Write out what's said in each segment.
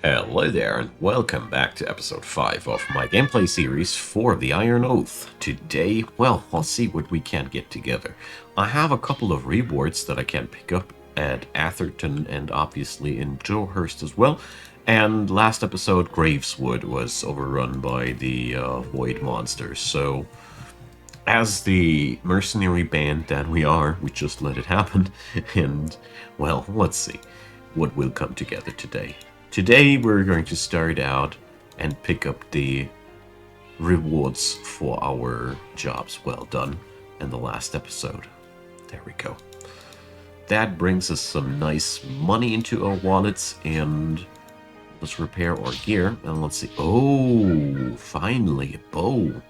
Hello there, and welcome back to episode 5 of my gameplay series for the Iron Oath. Today, well, let's see what we can get together. I have a couple of rewards that I can pick up at Atherton and obviously in Joehurst as well. And last episode, Graveswood was overrun by the Void Monsters, so as the mercenary band that we are, we just let it happen, and, well, let's see what will come together today. Today we're going to start out and pick up the rewards for our jobs well done in the last episode. There we go. That brings us some nice money into our wallets, and let's repair our gear, and let's see. Oh, finally, a bow.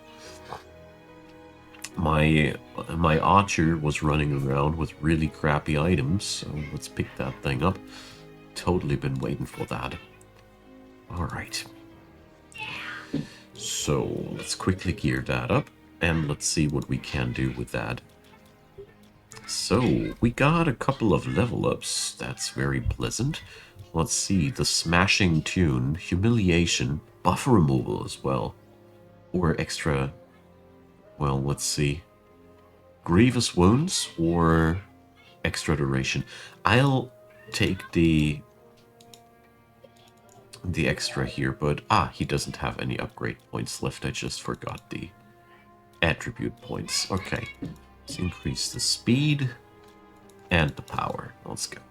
My archer was running around with really crappy items, so let's pick that thing up. Totally been waiting for that. Alright. So, let's quickly gear that up, and let's see what we can do with that. So, we got a couple of level ups. That's very pleasant. Let's see, the Smashing Tune, Humiliation, buff removal as well. Or extra, well, let's see. Grievous Wounds or extra duration. I'll take the extra here, but he doesn't have any upgrade points left. I just forgot the attribute points. Okay, let's increase the speed and the power. Let's go.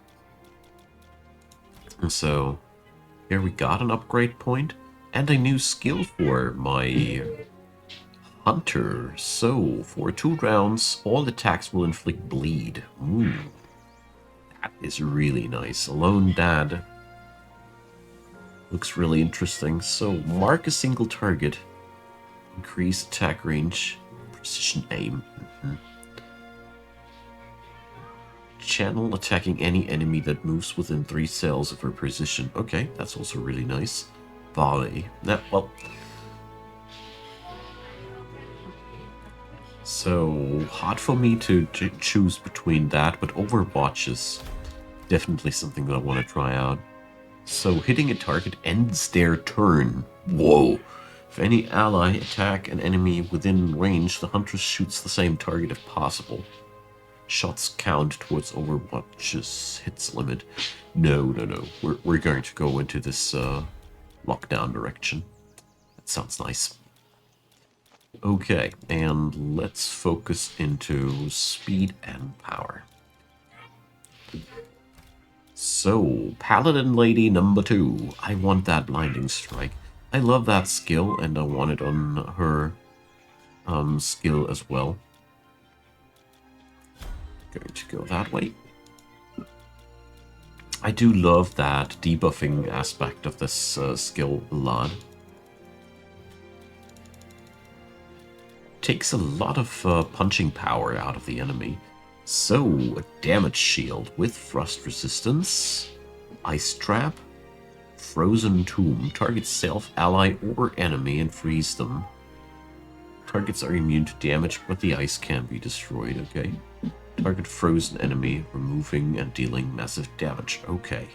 And so here we got an upgrade point and a new skill for my hunter. So for 2 rounds, all attacks will inflict bleed. Ooh, that is really nice. Alone Dad looks really interesting. So, mark a single target. Increase attack range. Precision aim. Channel attacking any enemy that moves within 3 cells of her position. Okay, that's also really nice. Volley. Well. So, hard for me to choose between that, but Overwatch is definitely something that I want to try out. So, hitting a target ends their turn. Whoa. If any ally attack an enemy within range, the huntress shoots the same target if possible. Shots count towards Overwatch's hits limit. No. We're going to go into this lockdown direction. That sounds nice. Okay, and let's focus into speed and power. So, Paladin Lady number 2. I want that Blinding Strike. I love that skill, and I want it on her skill as well. Going to go that way. I do love that debuffing aspect of this skill a lot. Takes a lot of punching power out of the enemy. So, a damage shield with frost resistance, ice trap, frozen tomb, targets self, ally, or enemy and freeze them. Targets are immune to damage, but the ice can be destroyed, okay. Target frozen enemy, removing and dealing massive damage, okay.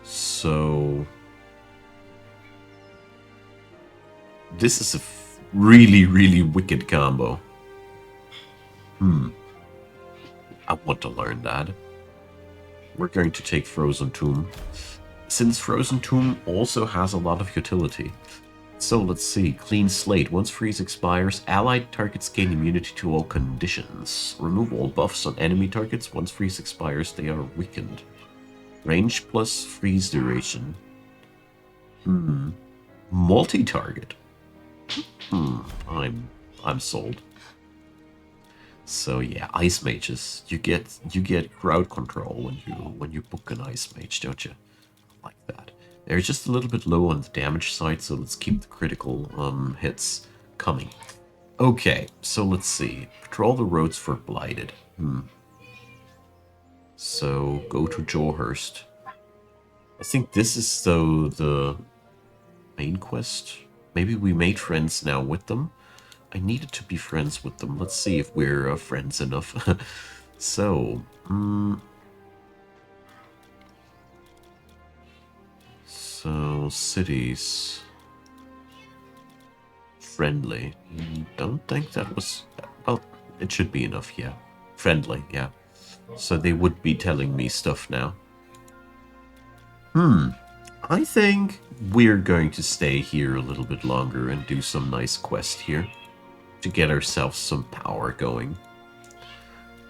So, this is a really wicked combo. I want to learn that. We're going to take Frozen Tomb, since Frozen Tomb also has a lot of utility. So let's see. Clean Slate. Once freeze expires, allied targets gain immunity to all conditions. Remove all buffs on enemy targets. Once freeze expires, they are weakened. Range plus freeze duration. Multi-target. I'm sold. So yeah, ice mages. You get crowd control when you book an ice mage, don't you? Like that. They're just a little bit low on the damage side, so let's keep the critical hits coming. Okay, so let's see. Patrol the roads for Blighted. So go to Joehurst. I think this is though the main quest. Maybe we made friends now with them. I needed to be friends with them. Let's see if we're friends enough. So, So, cities. Friendly. Don't think that was... Well, it should be enough, yeah. Friendly, yeah. So they would be telling me stuff now. I think we're going to stay here a little bit longer and do some nice quest here to get ourselves some power going.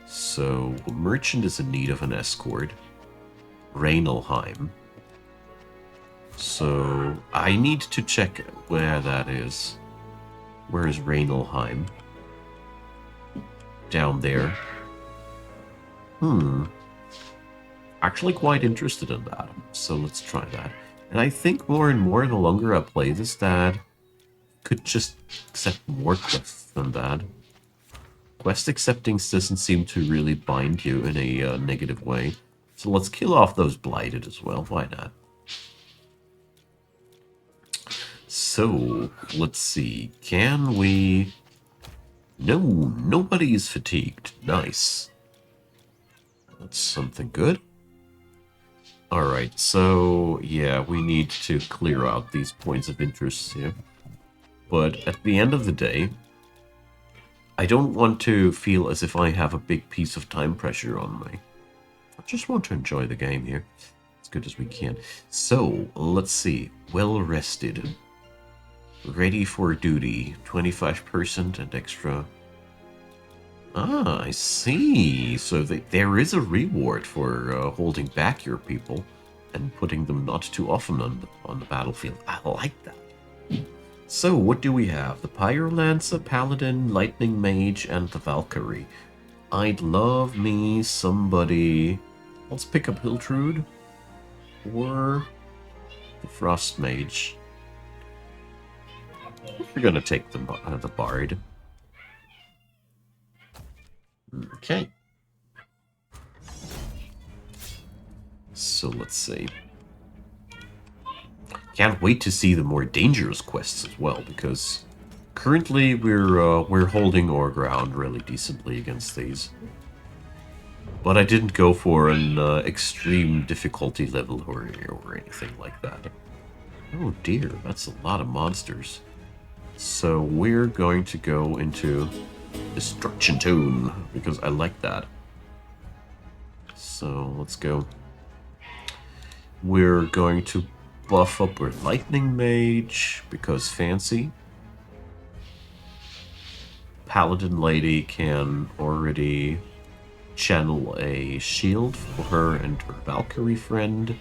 So, merchant is in need of an escort. Rainelheim. So, I need to check where that is. Where is Rainelheim? Down there. Actually quite interested in that. So let's try that. And I think more and more, the longer I play this, that could just accept more quests than that. Quest accepting doesn't seem to really bind you in a negative way. So let's kill off those blighted as well. Why not? So, let's see. Can we... No, nobody is fatigued. Nice. That's something good. Alright, so, yeah, we need to clear out these points of interest here. But at the end of the day, I don't want to feel as if I have a big piece of time pressure on me. I just want to enjoy the game here as good as we can. So, let's see. Well rested. Ready for duty. 25% and extra. Ah, I see. So there is a reward for holding back your people and putting them not too often on the battlefield. I like that. So, what do we have? The Pyrolancer, Paladin, Lightning Mage, and the Valkyrie. I'd love me somebody... Let's pick up Hiltrude. Or the Frost Mage. We're gonna take the Bard. Okay. So let's see. Can't wait to see the more dangerous quests as well, because currently we're holding our ground really decently against these. But I didn't go for an extreme difficulty level or anything like that. Oh dear, that's a lot of monsters. So we're going to go into Destruction Tune, because I like that. So let's go. We're going to buff up our Lightning Mage, because fancy. Paladin Lady can already channel a shield for her and her Valkyrie friend.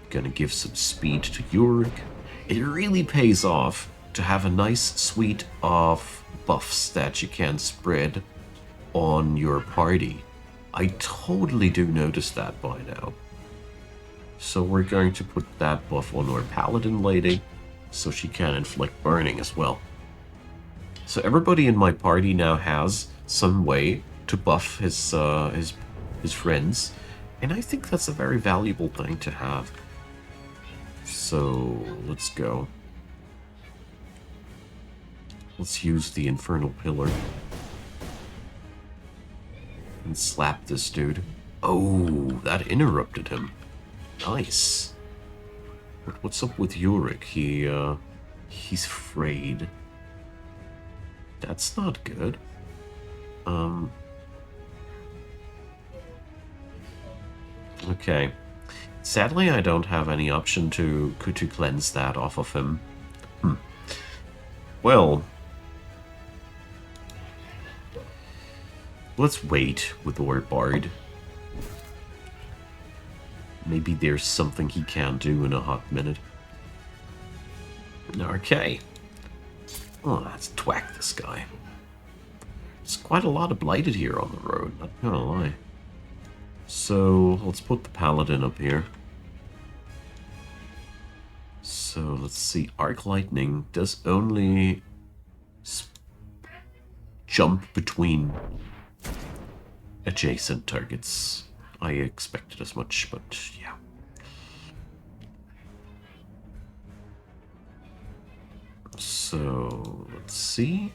Gonna give some speed to Yorick. It really pays off to have a nice suite of buffs that you can spread on your party. I totally do notice that by now. So we're going to put that buff on our Paladin Lady, so she can inflict burning as well. So everybody in my party now has some way to buff his friends, and I think that's a very valuable thing to have. So let's go. Let's use the Infernal Pillar and slap this dude. Oh, that interrupted him. Nice. But what's up with Yorick? He's afraid. That's not good. Okay. Sadly, I don't have any option to cleanse that off of him. Well, let's wait with our Bard. Maybe there's something he can do in a hot minute. Okay. Oh, let's twack this guy. There's quite a lot of blighted here on the road, not gonna lie. So, let's put the Paladin up here. So, let's see. Arc Lightning does only jump between adjacent targets. I expected as much, but yeah. So, let's see.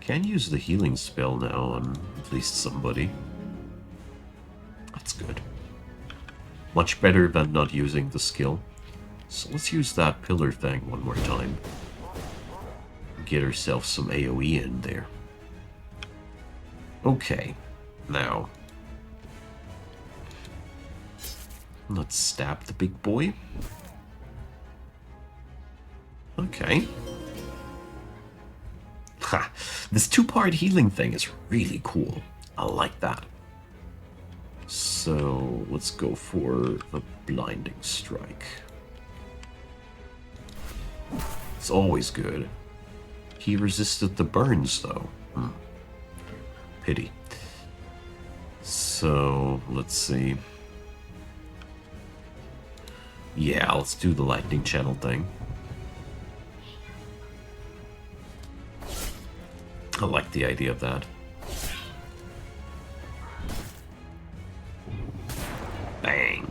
Can use the healing spell now on at least somebody. That's good. Much better than not using the skill. So let's use that pillar thing one more time. Get ourselves some AoE in there. Okay, now let's stab the big boy. Okay. Ha! This two-part healing thing is really cool. I like that. So let's go for the blinding strike. It's always good. He resisted the burns, though. Pity. So, let's see. Yeah, let's do the lightning channel thing. I like the idea of that. Bang.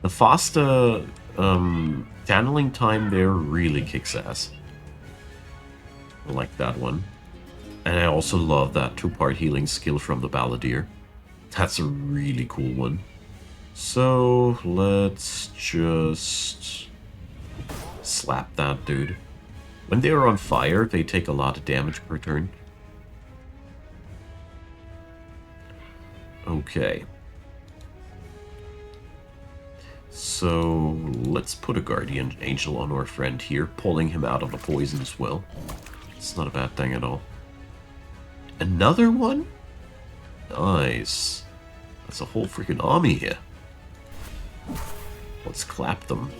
The faster channeling time there really kicks ass. I like that one. And I also love that two-part healing skill from the Balladeer. That's a really cool one. So, let's just slap that dude. When they are on fire, they take a lot of damage per turn. Okay. So, let's put a Guardian Angel on our friend here, pulling him out of the poison as well. It's not a bad thing at all. Another one? Nice. That's a whole freaking army here. Let's clap them.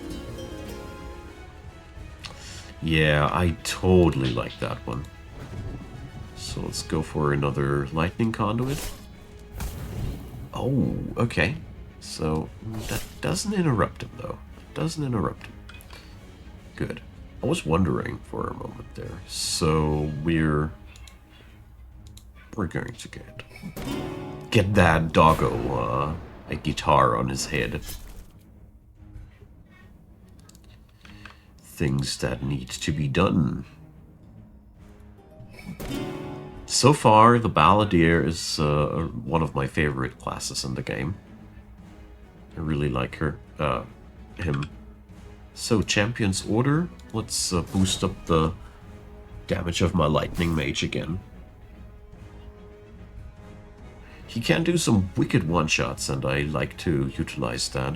Yeah, I totally like that one. So let's go for another lightning conduit. Oh, okay. So that doesn't interrupt him, though. It doesn't interrupt him. Good. I was wondering for a moment there. So we're going to get that doggo a guitar on his head. Things that need to be done. So far, the Balladeer is one of my favorite classes in the game. I really like him. So, Champion's Order. Let's boost up the damage of my Lightning Mage again. He can do some wicked one-shots, and I like to utilize that.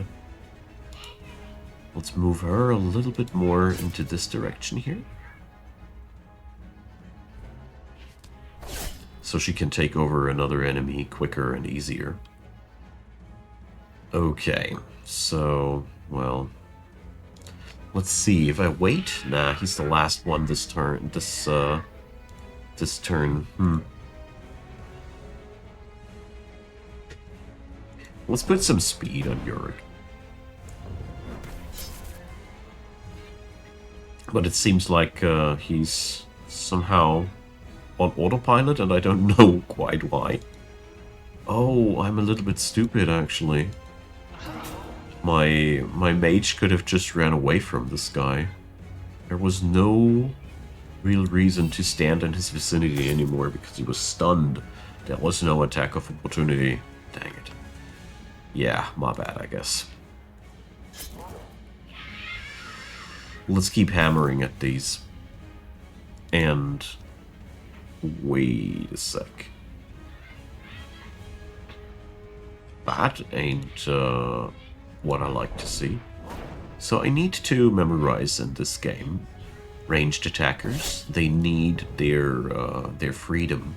Let's move her a little bit more into this direction here. So she can take over another enemy quicker and easier. Okay, so, well, let's see. If I wait, nah, he's the last one this turn. This turn. Let's put some speed on Yorick. But it seems like he's somehow on autopilot, and I don't know quite why. Oh, I'm a little bit stupid, actually. My mage could have just ran away from this guy. There was no real reason to stand in his vicinity anymore because he was stunned. There was no attack of opportunity. Dang it. Yeah, my bad, I guess. Let's keep hammering at these. And wait a sec. That ain't what I like to see. So I need to memorize in this game. Ranged attackers, they need their freedom.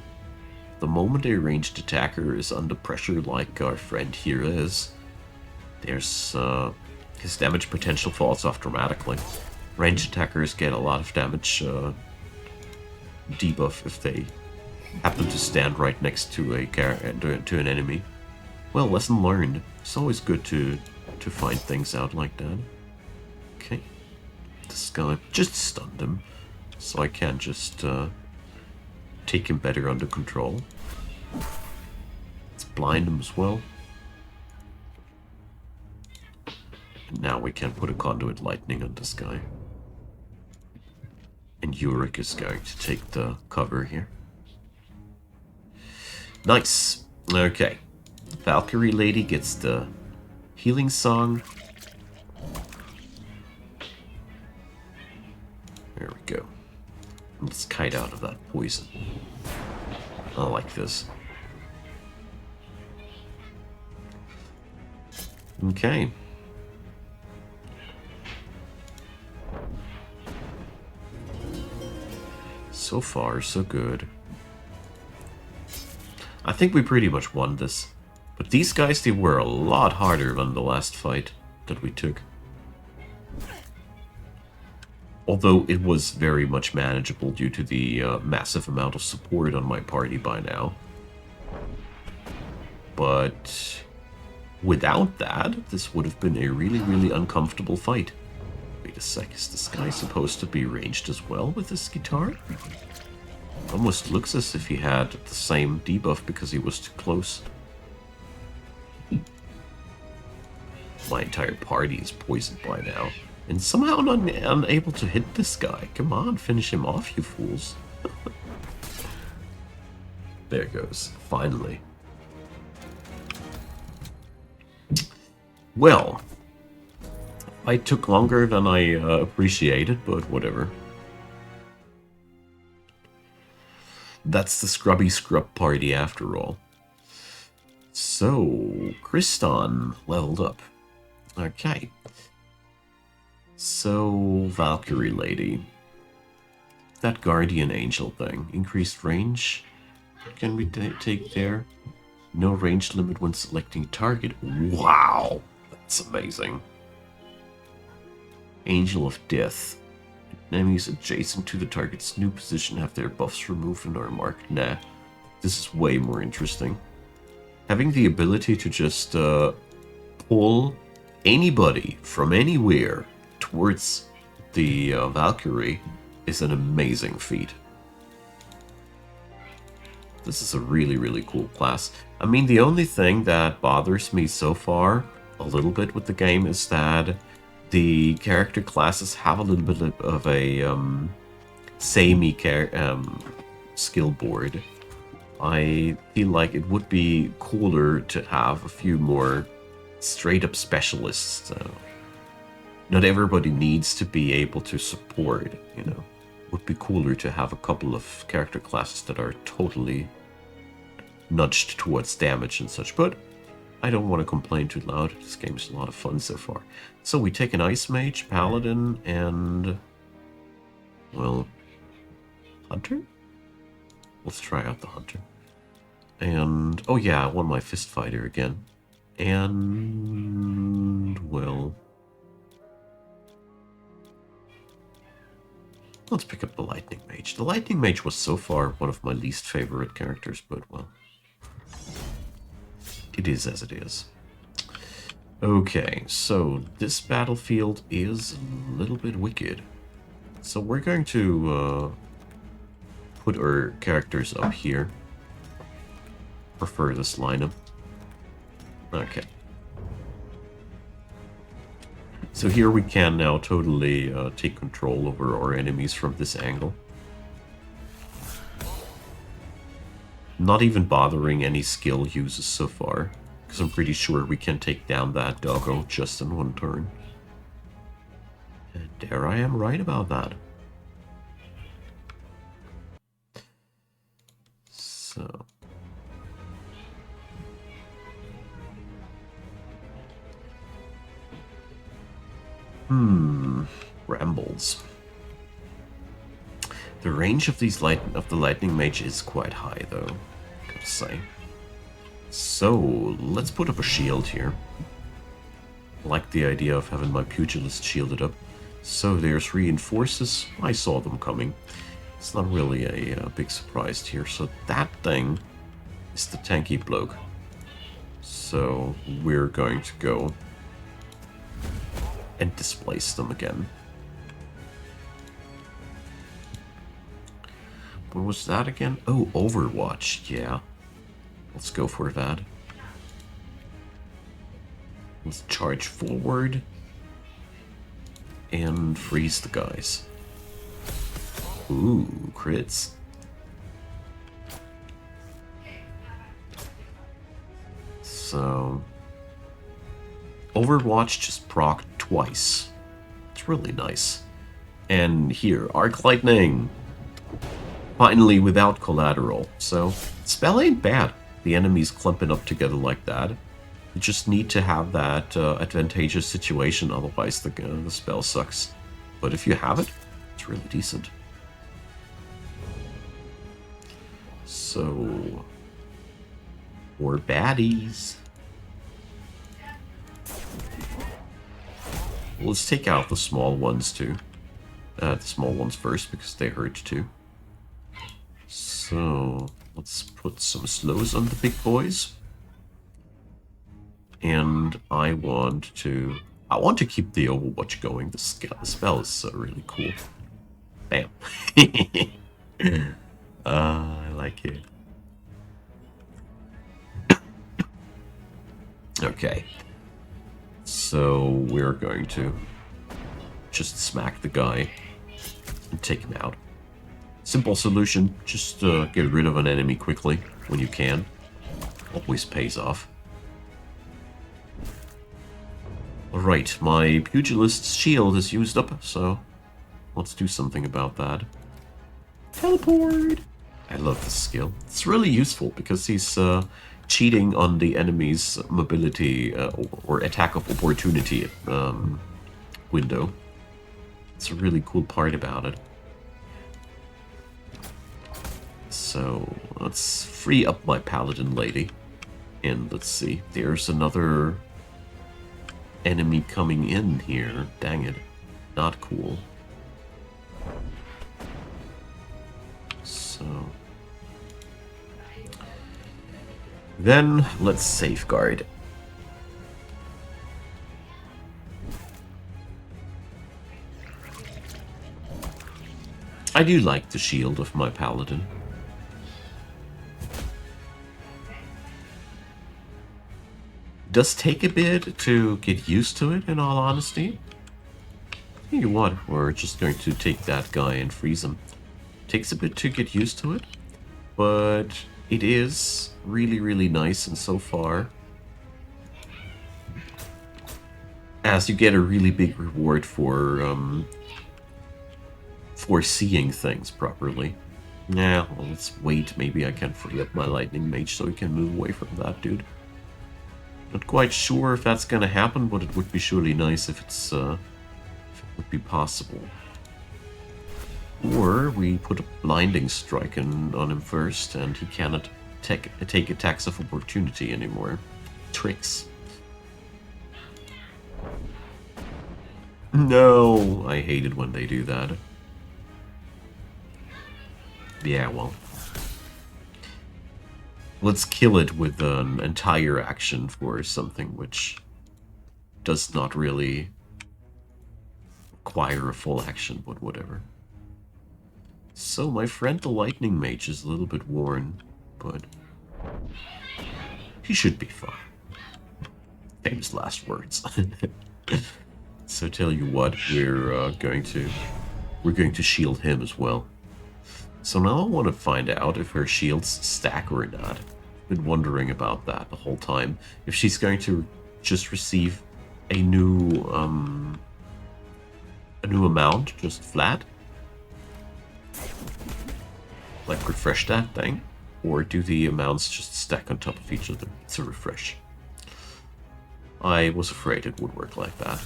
The moment a ranged attacker is under pressure, like our friend here is, there's his damage potential falls off dramatically. Ranged attackers get a lot of damage debuff if they happen to stand right next to an enemy. Well, lesson learned. It's always good to find things out like that. Okay, this guy just stunned him, so I can just take him better under control. Let's blind him as well. And now we can put a conduit lightning on this guy. And Yorick is going to take the cover here. Nice. Okay. Valkyrie lady gets the Healing Song. There we go. Let's kite out of that poison. I like this. Okay. So far, so good. I think we pretty much won this. But these guys, they were a lot harder than the last fight that we took. Although it was very much manageable due to the massive amount of support on my party by now. But without that, this would have been a really, really uncomfortable fight. Wait a sec, is this guy supposed to be ranged as well with this guitar? Almost looks as if he had the same debuff because he was too close. My entire party is poisoned by now. And somehow I'm unable to hit this guy. Come on, finish him off, you fools. There it goes. Finally. Well, I took longer than I appreciated, but whatever. That's the Scrubby Scrub party after all. So, Kriston leveled up. Okay. So, Valkyrie lady. That guardian angel thing. Increased range. What can we take there? No range limit when selecting target. Wow! That's amazing. Angel of Death. Enemies adjacent to the target's new position have their buffs removed and are marked. Nah. This is way more interesting. Having the ability to just pull anybody from anywhere towards the Valkyrie is an amazing feat. This is a really, really cool class. I mean, the only thing that bothers me so far a little bit with the game is that the character classes have a little bit of a samey skill board. I feel like it would be cooler to have a few more straight-up specialists. Not everybody needs to be able to support, you know. It would be cooler to have a couple of character classes that are totally nudged towards damage and such, but I don't want to complain too loud. This game's a lot of fun so far. So we take an Ice Mage, Paladin, and... well... Hunter? Let's try out the Hunter. And... oh yeah, I won my Fist Fighter again. And... well... let's pick up the Lightning Mage. The Lightning Mage was so far one of my least favorite characters, but well... it is as it is. Okay, so this battlefield is a little bit wicked. So we're going to put our characters up here. Prefer this lineup. Okay. So here we can now totally take control over our enemies from this angle. Not even bothering any skill uses so far, because I'm pretty sure we can take down that doggo just in one turn. And there I am right about that. So... Rambles. The range of the Lightning Mage is quite high, though, gotta say. So, let's put up a shield here. I like the idea of having my pugilist shielded up. So there's reinforces. I saw them coming. It's not really a big surprise here. So that thing is the tanky bloke. So we're going to go and displace them again. What was that again? Oh, Overwatch, yeah. Let's go for that. Let's charge forward and freeze the guys. Ooh, crits. So Overwatch just proc twice. It's really nice. And here, Arc Lightning. Finally without collateral. So, spell ain't bad. The enemies clumping up together like that. You just need to have that advantageous situation, otherwise the spell sucks. But if you have it, it's really decent. So, more baddies. Let's take out the small ones too. The small ones first because they hurt too. So, let's put some slows on the big boys. And I want to keep the Overwatch going. The spell is really cool. Bam. I like it. Okay. So we're going to just smack the guy and take him out. Simple solution. Just get rid of an enemy quickly when you can. Always pays off. Alright, my pugilist's shield is used up, so let's do something about that. Teleport! I love this skill. It's really useful because he's cheating on the enemy's mobility or attack of opportunity window. It's a really cool part about it. So let's free up my paladin lady. And let's see, there's another enemy coming in here. Dang it. Not cool. So then let's safeguard. I do like the shield of my paladin. Does take a bit to get used to it, in all honesty. You know what, we're just going to take that guy and freeze him. Takes a bit to get used to it, but it is really, really nice, and so far, as you get a really big reward for seeing things properly. Nah, well, let's wait. Maybe I can free up my lightning mage so he can move away from that dude. Not quite sure if that's gonna happen, but it would be surely nice if if it would be possible. Or we put a blinding strike on him first, and he cannot take attacks of opportunity anymore. Tricks. No, I hate it when they do that. Yeah, well. Let's kill it with an entire action for something which does not really require a full action, but whatever. So my friend the Lightning Mage is a little bit worn, but he should be fine. Famous last words. So tell you what, we're going to shield him as well. So now I want to find out if her shields stack or not. Been wondering about that the whole time. If she's going to just receive a new amount, just flat, like refresh that thing, or do the amounts just stack on top of each other? It's a refresh. I was afraid it would work like that.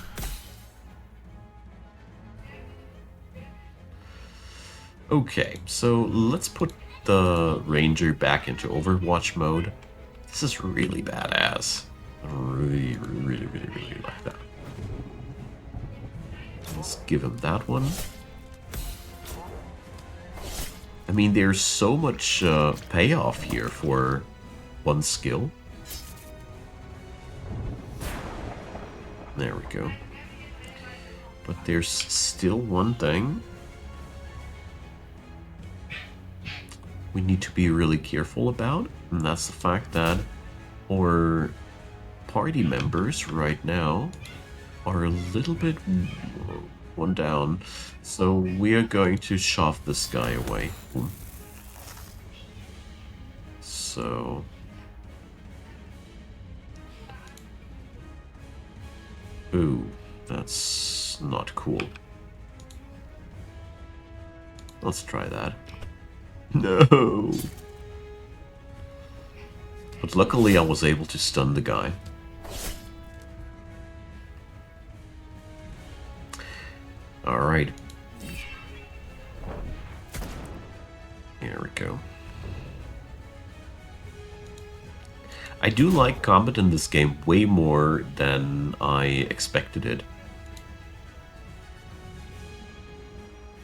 Okay, so let's put the Ranger back into Overwatch mode. This is really badass. I really like that. Let's give him that one. I mean, there's so much payoff here for one skill. There we go. But there's still one thing we need to be really careful about, and that's the fact that our party members right now are a little bit one down, so we are going to shove this guy away. So Ooh, that's not cool. Let's try that. No! But luckily I was able to stun the guy. Alright. Here we go. I do like combat in this game way more than I expected it.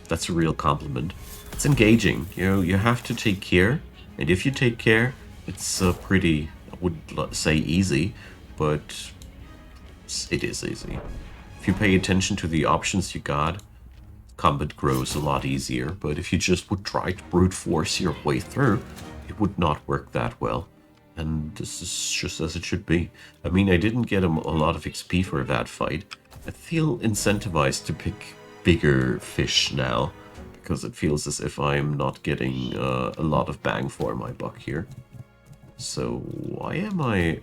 That's a real compliment. It's engaging. You have to take care, and if you take care, it's pretty, I would say easy, but it is easy. If you pay attention to the options you got, combat grows a lot easier, but if you just would try to brute force your way through, it would not work that well. And this is just as it should be. I mean, I didn't get a lot of XP for that fight. I feel incentivized to pick bigger fish now, because it feels as if I'm not getting a lot of bang for my buck here. So why am I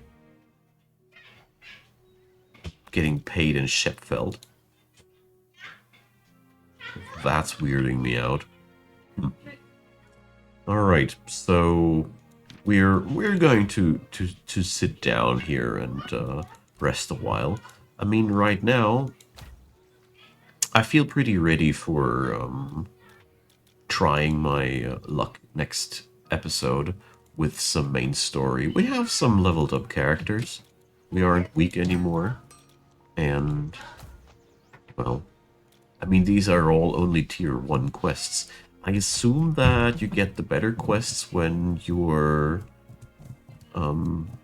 getting paid in Sheepfield? That's weirding me out. Alright, so we're going to sit down here and rest a while. I mean, right now I feel pretty ready for trying my luck next episode with some main story. We have some leveled up characters. We aren't weak anymore. And, well, I mean, these are all only tier 1 quests. I assume that you get the better quests when you're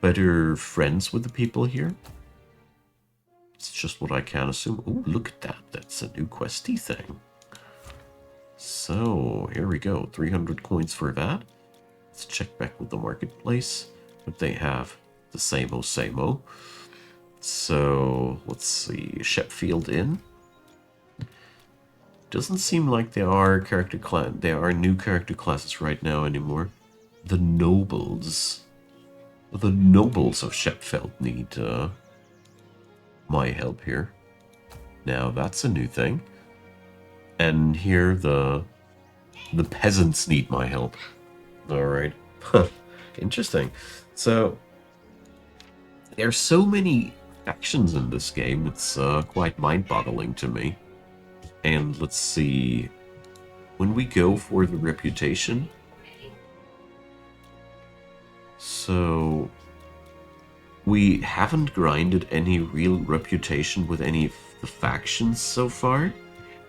better friends with the people here. It's just what I can assume. Oh, look at that. That's a new questy thing. So, here we go. 300 coins for that. Let's check back with the marketplace. But they have the same-o. So, let's see. Sheepfield Inn. Doesn't seem like there are new character classes right now anymore. The nobles. The nobles of Sheepfield need my help here. Now that's a new thing. And here the peasants need my help. Alright. Interesting. So there's so many factions in this game, it's quite mind-boggling to me. And let's see, when we go for the reputation, so we haven't grinded any real reputation with any of the factions so far.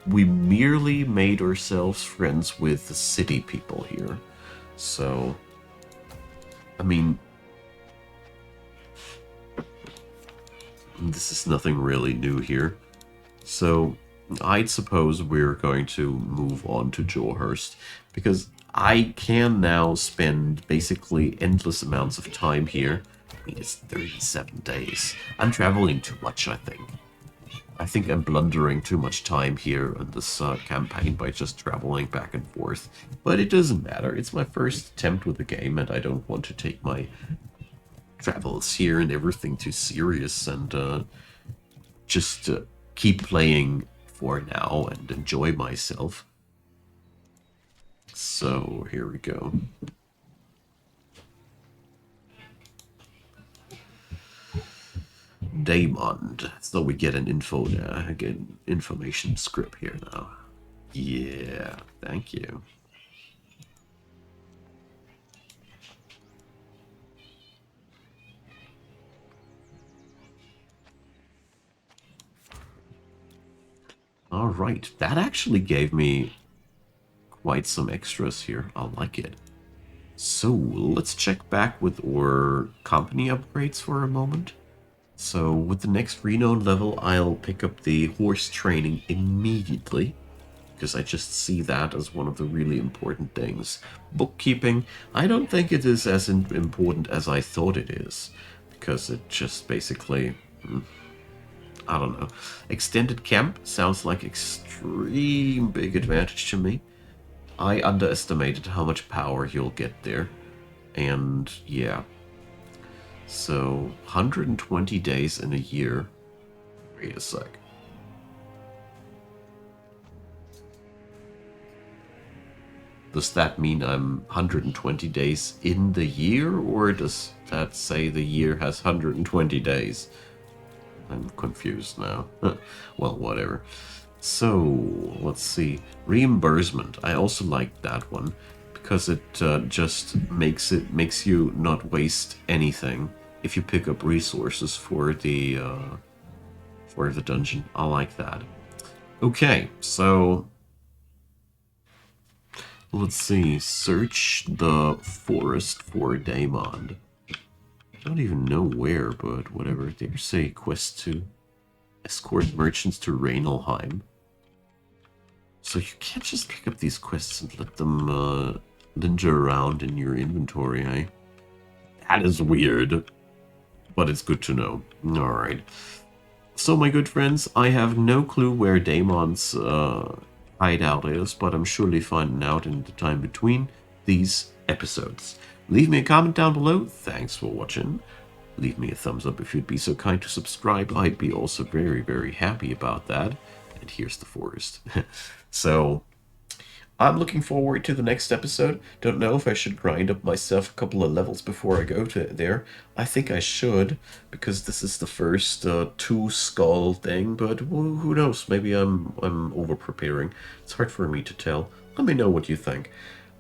We merely made ourselves friends with the city people here. So, I mean, this is nothing really new here. So I'd suppose we're going to move on to Jawhurst, because I can now spend basically endless amounts of time here. I mean, it's 37 days. I'm traveling too much, I think. I think I'm blundering too much time here in this campaign by just traveling back and forth. But it doesn't matter. It's my first attempt with the game, and I don't want to take my travels here and everything too serious, and just keep playing for now and enjoy myself. So here we go. Daemond. So we get an information script here now. Yeah, thank you. Alright, that actually gave me quite some extras here. I like it. So, let's check back with our company upgrades for a moment. So, with the next renown level, I'll pick up the horse training immediately, because I just see that as one of the really important things. Bookkeeping, I don't think it is as important as I thought it is, because it just basically... I don't know. Extended camp sounds like extreme big advantage to me. I underestimated how much power you'll get there. And yeah. So 120 days in a year. Wait a sec. Does that mean I'm 120 days in the year, or does that say the year has 120 days? I'm confused now. Well, whatever. So, let's see. Reimbursement. I also like that one because it just makes you not waste anything if you pick up resources for the dungeon. I like that. Okay, so let's see. Search the forest for Daemond. I don't even know where, but whatever. There's a quest to escort merchants to Rainelheim. So you can't just pick up these quests and let them ninja around in your inventory, eh? That is weird, but it's good to know. Alright. So, my good friends, I have no clue where Daemon's hideout is, but I'm surely finding out in the time between these episodes. Leave me a comment down below. Thanks for watching. Leave me a thumbs up if you'd be so kind to subscribe. I'd be also very, very happy about that. And here's the forest. So, I'm looking forward to the next episode. Don't know if I should grind up myself a couple of levels before I go to there. I think I should, because this is the first two-skull thing, but who knows? Maybe I'm over-preparing. It's hard for me to tell. Let me know what you think.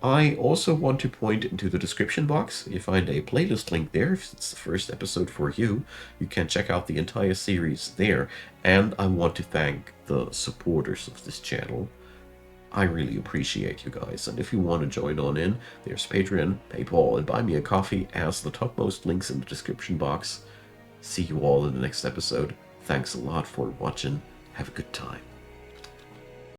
I also want to point into the description box. You find a playlist link there. If it's the first episode for you, you can check out the entire series there. And I want to thank the supporters of this channel. I really appreciate you guys, and if you want to join on in, there's Patreon, PayPal, and Buy Me a Coffee as the topmost links in the description box. See you all in the next episode. Thanks a lot for watching. Have a good time.